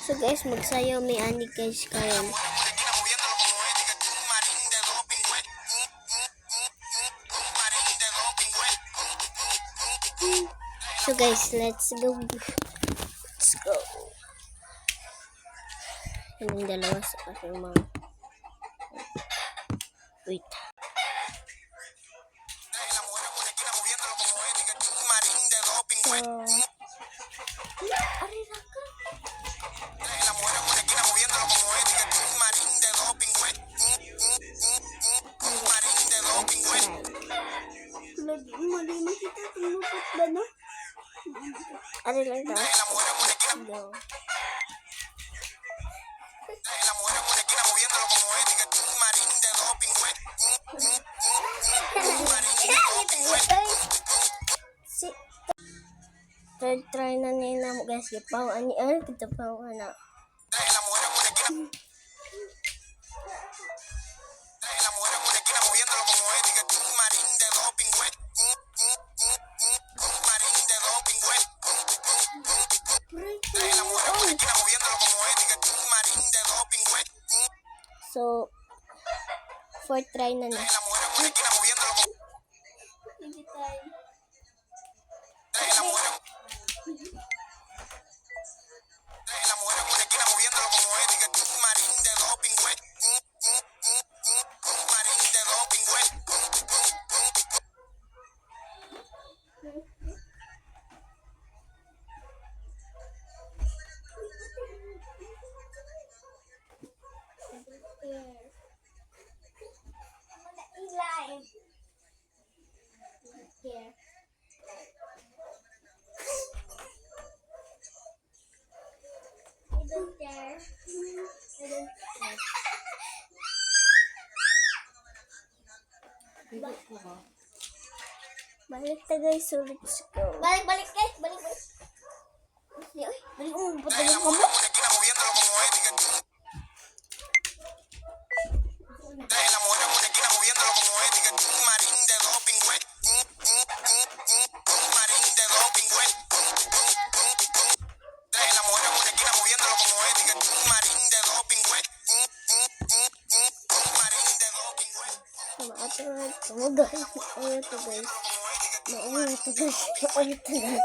So guys, magsayaw may ani guys karon. So guys, let's go. Let's go. Yung dalawa sa aking mga... Wait. Mali kita tumupot ba no? Ano lang daw? No. Try na nila mo guys. Gipaw ani kita pa ana. So, fourth try na na. Here. I don't care. I don't care. Balik ta guys, so let's go. Balik guys, balik. Balik mo, patagin ko mo. Oh guys, ano to guys? Ano to guys? Ano to guys?